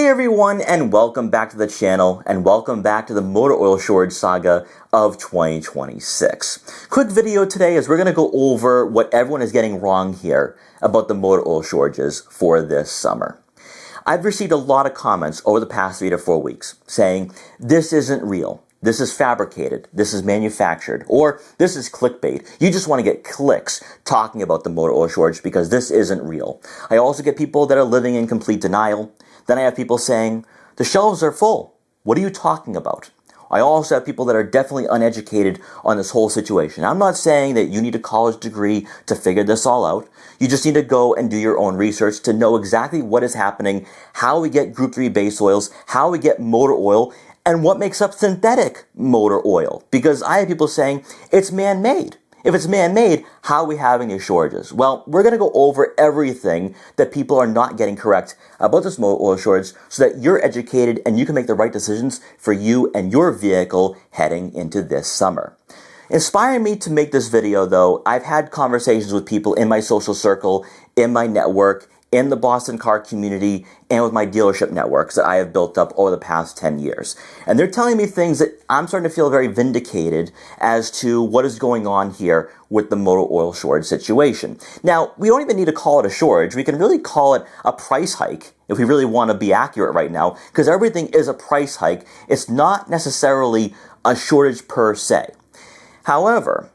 Hey everyone, and welcome back to the channel, and welcome back to the motor oil shortage saga of 2026. Quick video today as we're going to go over what everyone is getting wrong here about the motor oil shortages for this summer. I've received a lot of comments over the past 3 to 4 weeks saying, this isn't real, this is fabricated, this is manufactured, or this is clickbait. You just want to get clicks talking about the motor oil shortage because this isn't real. I also get people that are living in complete denial. Then I have people saying, the shelves are full. What are you talking about? I also have people that are definitely uneducated on this whole situation. I'm not saying that you need a college degree to figure this all out. You just need to go and do your own research to know exactly what is happening, how we get Group 3 base oils, how we get motor oil, and what makes up synthetic motor oil. Because I have people saying it's man-made. If it's man-made, how are we having these shortages? Well, we're going to go over everything that people are not getting correct about this motor oil shortage so that you're educated and you can make the right decisions for you and your vehicle heading into this summer. Inspiring me to make this video, though, I've had conversations with people in my social circle, in my network, in the Boston car community, and with my dealership networks that I have built up over the past 10 years. And they're telling me things that I'm starting to feel very vindicated as to what is going on here with the motor oil shortage situation. Now, we don't even need to call it a shortage. We can really call it a price hike if we really want to be accurate right now, because everything is a price hike. It's not necessarily a shortage per se. However,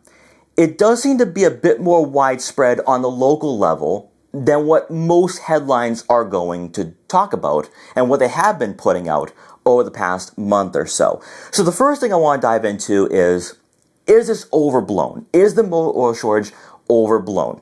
it does seem to be a bit more widespread on the local level than what most headlines are going to talk about and what they have been putting out over the past month or so. So the first thing I want to dive into is this overblown? Is the motor oil shortage overblown?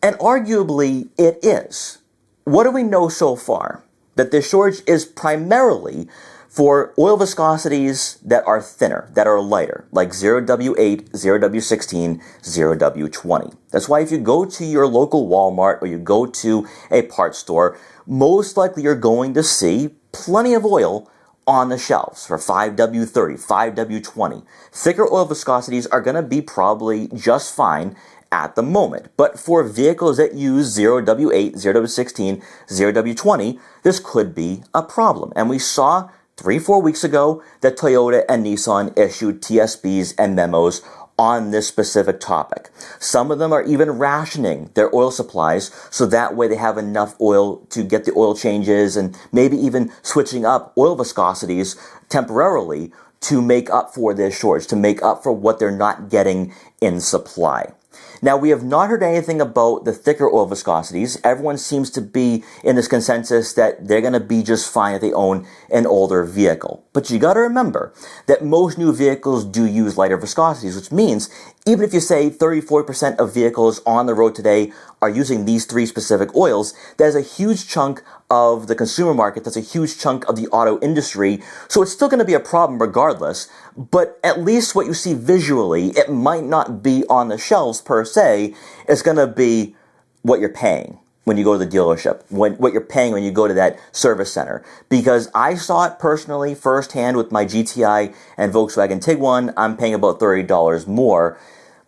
And arguably it is. What do we know so far? That this shortage is primarily for oil viscosities that are thinner, that are lighter, like 0W8, 0W16, 0W20. That's why if you go to your local Walmart or you go to a parts store, most likely you're going to see plenty of oil on the shelves for 5W30, 5W20. Thicker oil viscosities are going to be probably just fine at the moment. But for vehicles that use 0W8, 0W16, 0W20, this could be a problem. And we saw 3-4 weeks ago that Toyota and Nissan issued TSBs and memos on this specific topic. Some of them are even rationing their oil supplies so that way they have enough oil to get the oil changes and maybe even switching up oil viscosities temporarily to make up for this shortage, to make up for what they're not getting in supply. Now, we have not heard anything about the thicker oil viscosities. Everyone seems to be in this consensus that they're going to be just fine if they own an older vehicle. But you got to remember that most new vehicles do use lighter viscosities, which means even if you say 30-40% of vehicles on the road today are using these 3 specific oils, there's a huge chunk of the consumer market, that's a huge chunk of the auto industry, so it's still going to be a problem regardless, but at least what you see visually, it might not be on the shelves per se, it's going to be what you're paying when you go to the dealership, what you're paying when you go to that service center. Because I saw it personally firsthand with my GTI and Volkswagen Tiguan, I'm paying about $30 more.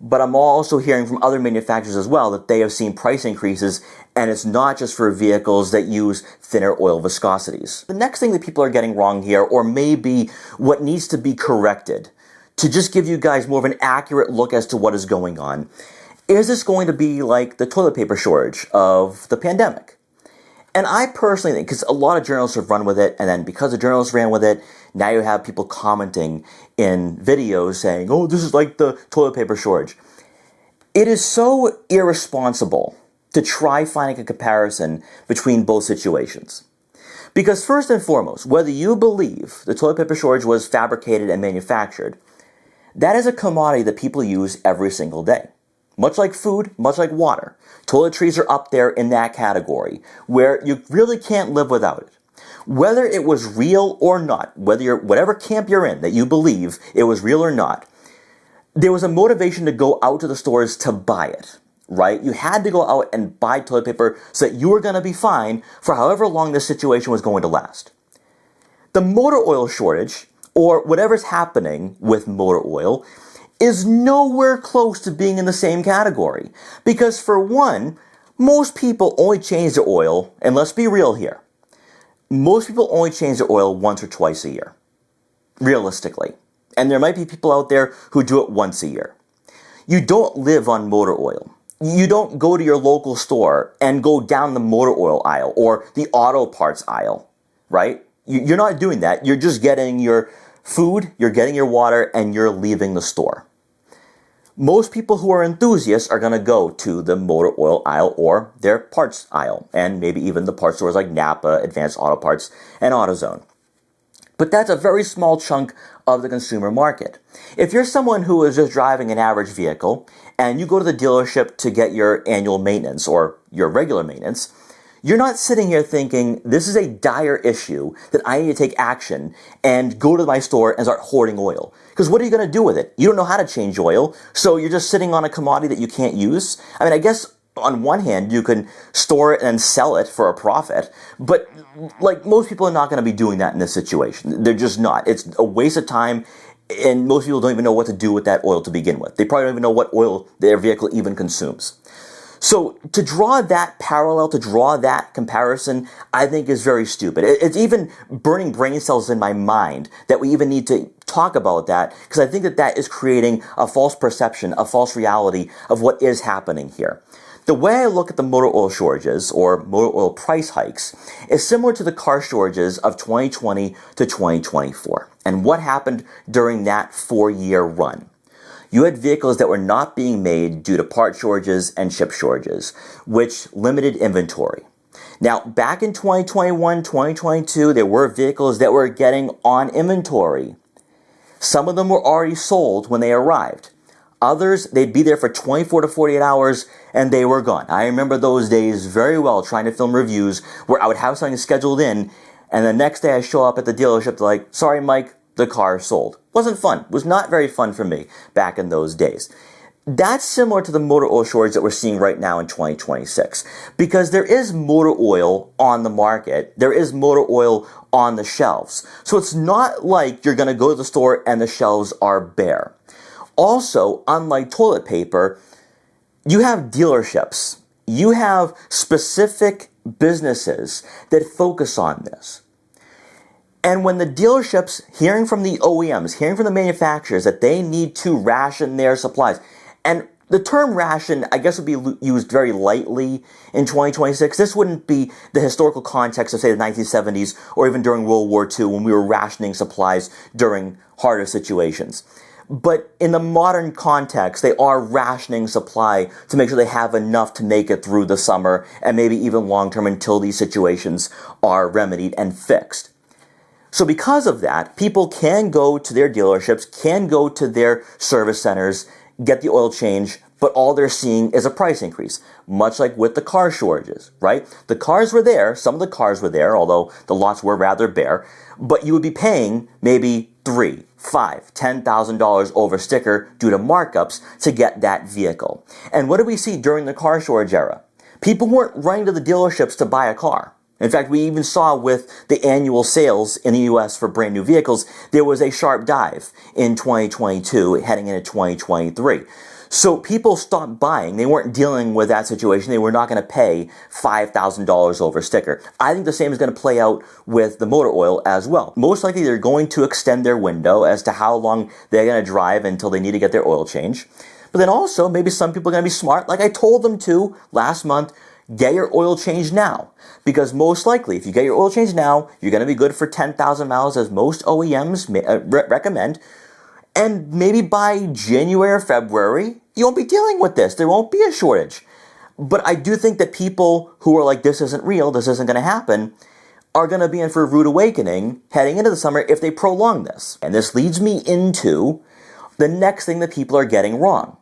But I'm also hearing from other manufacturers as well that they have seen price increases, and it's not just for vehicles that use thinner oil viscosities. The next thing that people are getting wrong here, or maybe what needs to be corrected, to just give you guys more of an accurate look as to what is going on, is this going to be like the toilet paper shortage of the pandemic? And I personally think, because a lot of journalists have run with it, and then because the journalists ran with it, now you have people commenting in videos saying, oh, this is like the toilet paper shortage. It is so irresponsible to try finding a comparison between both situations. Because first and foremost, whether you believe the toilet paper shortage was fabricated and manufactured, that is a commodity that people use every single day. Much like food, much like water. Toiletries are up there in that category, where you really can't live without it. Whether it was real or not, whatever camp you're in that you believe it was real or not, there was a motivation to go out to the stores to buy it, right? You had to go out and buy toilet paper so that you were going to be fine for however long this situation was going to last. The motor oil shortage, or whatever's happening with motor oil, is nowhere close to being in the same category. Because for one, most people only change their oil, and let's be real here, most people only change their oil once or twice a year, realistically. And there might be people out there who do it once a year. You don't live on motor oil. You don't go to your local store and go down the motor oil aisle or the auto parts aisle, right? You're not doing that. You're just getting your food, you're getting your water, and you're leaving the store. Most people who are enthusiasts are going to go to the motor oil aisle or their parts aisle, and maybe even the parts stores like Napa, Advanced Auto Parts, and AutoZone. But that's a very small chunk of the consumer market. If you're someone who is just driving an average vehicle and you go to the dealership to get your annual maintenance or your regular maintenance, you're not sitting here thinking, this is a dire issue that I need to take action and go to my store and start hoarding oil. Because what are you going to do with it? You don't know how to change oil, so you're just sitting on a commodity that you can't use. I mean, I guess on one hand, you can store it and sell it for a profit, but like most people are not going to be doing that in this situation. They're just not. It's a waste of time, and most people don't even know what to do with that oil to begin with. They probably don't even know what oil their vehicle even consumes. So to draw that parallel, to draw that comparison, I think is very stupid. It's even burning brain cells in my mind that we even need to talk about that, because I think that that is creating a false perception, a false reality of what is happening here. The way I look at the motor oil shortages or motor oil price hikes is similar to the car shortages of 2020 to 2024 and what happened during that 4-year run. You had vehicles that were not being made due to part shortages and chip shortages, which limited inventory. Now, back in 2021, 2022, there were vehicles that were getting on inventory. Some of them were already sold when they arrived. Others, they'd be there for 24 to 48 hours and they were gone. I remember those days very well, trying to film reviews where I would have something scheduled in, and the next day I show up at the dealership, they're like, sorry, Mike, the car is sold. Wasn't fun. Was not very fun for me back in those days. That's similar to the motor oil shortage that we're seeing right now in 2026, because there is motor oil on the market. There is motor oil on the shelves. So it's not like you're going to go to the store and the shelves are bare. Also, unlike toilet paper, you have dealerships. You have specific businesses that focus on this. And when the dealerships, hearing from the OEMs, hearing from the manufacturers that they need to ration their supplies, and the term ration, I guess, would be used very lightly in 2026. This wouldn't be the historical context of, say, the 1970s or even during World War II when we were rationing supplies during harder situations. But in the modern context, they are rationing supply to make sure they have enough to make it through the summer and maybe even long term until these situations are remedied and fixed. So because of that, people can go to their dealerships, can go to their service centers, get the oil change, but all they're seeing is a price increase, much like with the car shortages, right? The cars were there, some of the cars were there, although the lots were rather bare, but you would be paying maybe $3,000, $5,000, $10,000 over sticker due to markups to get that vehicle. And what did we see during the car shortage era? People weren't running to the dealerships to buy a car. In fact, we even saw with the annual sales in the US for brand new vehicles, there was a sharp dive in 2022 heading into 2023. So people stopped buying. They weren't dealing with that situation. They were not going to pay $5,000 over sticker. I think the same is going to play out with the motor oil as well. Most likely they're going to extend their window as to how long they're going to drive until they need to get their oil change. But then also, maybe some people are going to be smart, like I told them to last month, get your oil changed now. Because most likely, if you get your oil changed now, you're going to be good for 10,000 miles, as most OEMs recommend. And maybe by January or February, you won't be dealing with this. There won't be a shortage. But I do think that people who are like, this isn't real, this isn't going to happen, are going to be in for a rude awakening heading into the summer if they prolong this. And this leads me into the next thing that people are getting wrong.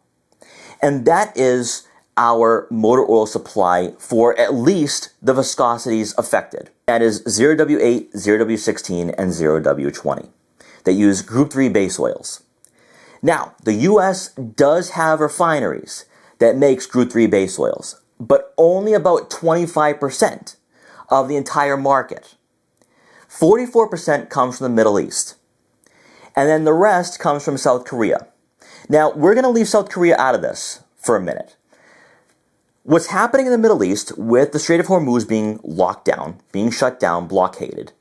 And that is our motor oil supply for at least the viscosities affected. That is 0W8, 0W16, and 0W20. They use Group 3 base oils. Now, the US does have refineries that makes Group 3 base oils, but only about 25% of the entire market. 44% comes from the Middle East. And then the rest comes from South Korea. Now, we're going to leave South Korea out of this for a minute. What's happening in the Middle East with the Strait of Hormuz being locked down, being shut down, blockaded,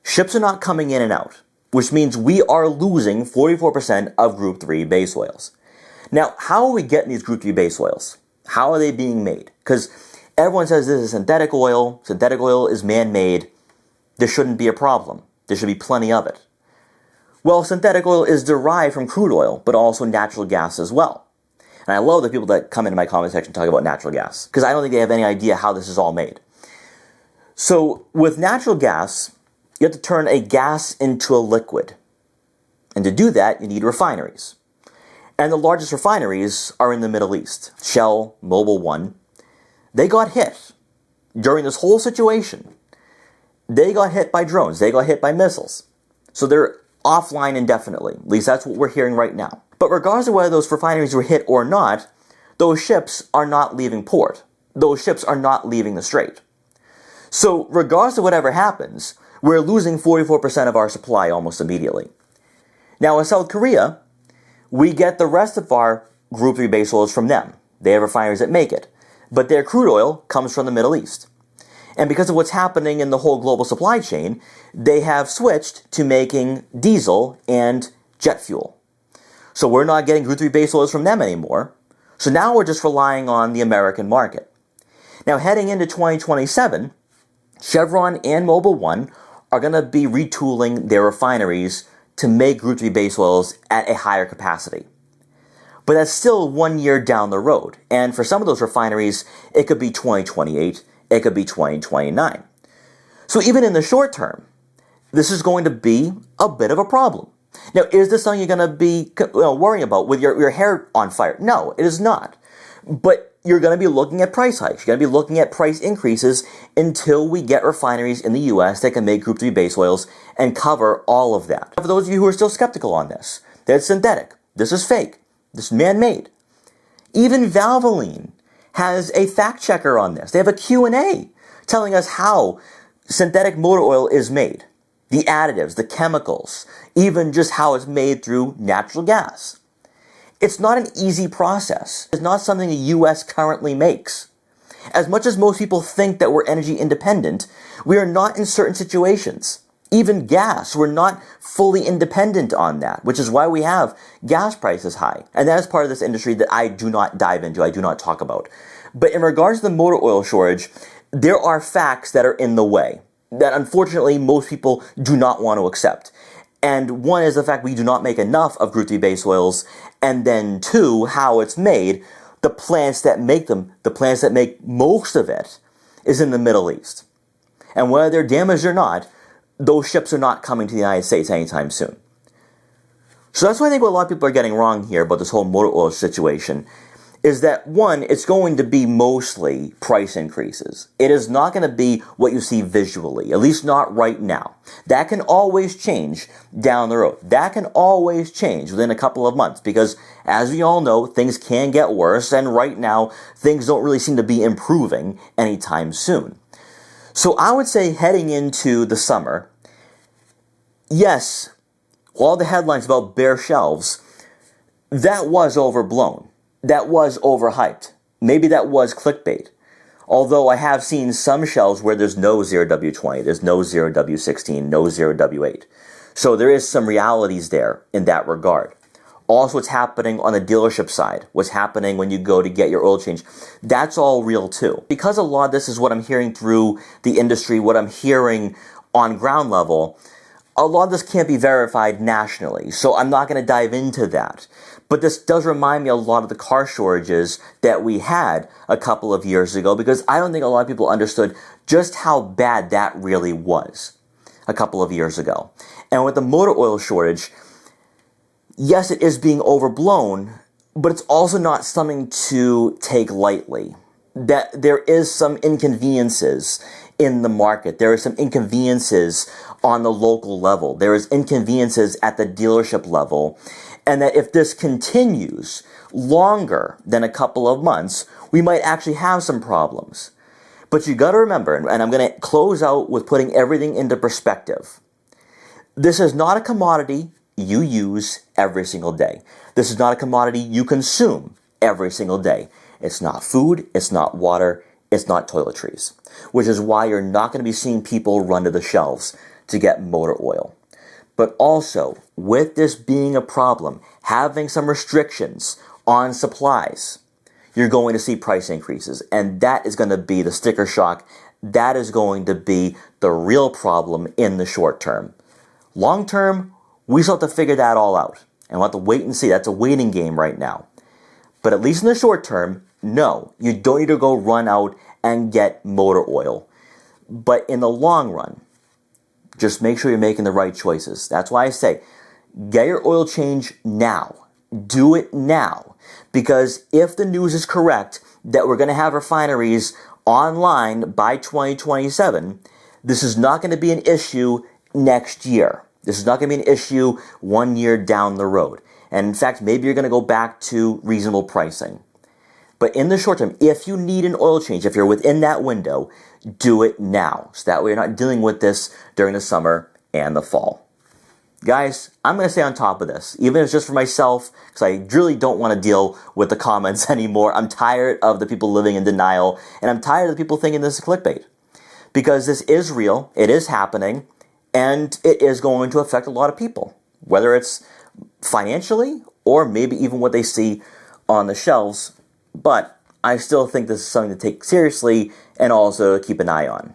ships are not coming in and out, which means we are losing 44% of Group 3 base oils. Now, how are we getting these Group 3 base oils? How are they being made? Because everyone says this is synthetic oil is man-made, there shouldn't be a problem. There should be plenty of it. Well, synthetic oil is derived from crude oil, but also natural gas as well. And I love the people that come into my comment section talk about natural gas, because I don't think they have any idea how this is all made. So with natural gas, you have to turn a gas into a liquid. And to do that, you need refineries. And the largest refineries are in the Middle East. Shell, Mobil 1, they got hit during this whole situation. They got hit by drones. They got hit by missiles. So they're offline indefinitely. At least that's what we're hearing right now. But regardless of whether those refineries were hit or not, those ships are not leaving port. Those ships are not leaving the strait. So regardless of whatever happens, we're losing 44% of our supply almost immediately. Now in South Korea, we get the rest of our Group 3 base oils from them. They have refineries that make it. But their crude oil comes from the Middle East. And because of what's happening in the whole global supply chain, they have switched to making diesel and jet fuel. So we're not getting Group 3 base oils from them anymore. So now we're just relying on the American market. Now heading into 2027, Chevron and Mobil 1 are going to be retooling their refineries to make Group 3 base oils at a higher capacity. But that's still 1 year down the road. And for some of those refineries, it could be 2028, it could be 2029. So even in the short term, this is going to be a bit of a problem. Now, is this something you're going to be worrying about with your hair on fire? No, it is not. But you're going to be looking at price hikes. You're going to be looking at price increases until we get refineries in the U.S. that can make Group 3 base oils and cover all of that. For those of you who are still skeptical on this, that it's synthetic, this is fake, this is man-made. Even Valvoline has a fact checker on this. They have a Q&A telling us how synthetic motor oil is made, the additives, the chemicals, even just how it's made through natural gas. It's not an easy process. It's not something the U.S. currently makes. As much as most people think that we're energy independent, we are not in certain situations. Even gas, we're not fully independent on that, which is why we have gas prices high. And that is part of this industry that I do not dive into, I do not talk about. But in regards to the motor oil shortage, there are facts that are in the way that unfortunately most people do not want to accept. And one is the fact we do not make enough of Group 3 base oils, and then two, how it's made. The plants that make them, the plants that make most of it, is in the Middle East. And whether they're damaged or not, those ships are not coming to the United States anytime soon. So that's why I think what a lot of people are getting wrong here about this whole motor oil situation is that, one, it's going to be mostly price increases. It is not going to be what you see visually, at least not right now. That can always change down the road. That can always change within a couple of months because, as we all know, things can get worse, and right now, things don't really seem to be improving anytime soon. So I would say heading into the summer, yes, all the headlines about bare shelves, that was overblown. That was overhyped. Maybe that was clickbait. Although I have seen some shelves where there's no 0W20, there's no 0W16, no 0W8. So there is some realities there in that regard. Also, what's happening on the dealership side, what's happening when you go to get your oil change, that's all real too. Because a lot of this is what I'm hearing through the industry, what I'm hearing on ground level, a lot of this can't be verified nationally, so I'm not going to dive into that. But this does remind me a lot of the car shortages that we had a couple of years ago, because I don't think a lot of people understood just how bad that really was a couple of years ago. And with the motor oil shortage, yes, it is being overblown, but it's also not something to take lightly. That there is some inconveniences in the market. There are some inconveniences on the local level. There is inconveniences at the dealership level. And that if this continues longer than a couple of months, we might actually have some problems. But you got to remember, and I'm going to close out with putting everything into perspective. This is not a commodity you use every single day. This is not a commodity you consume every single day. It's not food, it's not water, it's not toiletries, which is why you're not going to be seeing people run to the shelves to get motor oil. But also, with this being a problem, having some restrictions on supplies, you're going to see price increases, and that is going to be the sticker shock. That is going to be the real problem in the short term. Long term, we still have to figure that all out, and we'll have to wait and see. That's a waiting game right now. But at least in the short term, no, you don't need to go run out and get motor oil. But in the long run, just make sure you're making the right choices. That's why I say, get your oil change now. Do it now. Because if the news is correct that we're going to have refineries online by 2027, this is not going to be an issue next year. This is not going to be an issue 1 year down the road. And in fact, maybe you're going to go back to reasonable pricing. But in the short term, if you need an oil change, if you're within that window, do it now. So that way you're not dealing with this during the summer and the fall. Guys, I'm going to stay on top of this, even if it's just for myself, because I really don't want to deal with the comments anymore. I'm tired of the people living in denial, and I'm tired of the people thinking this is clickbait. Because this is real, it is happening, and it is going to affect a lot of people, whether it's financially or maybe even what they see on the shelves. But I still think this is something to take seriously and also keep an eye on.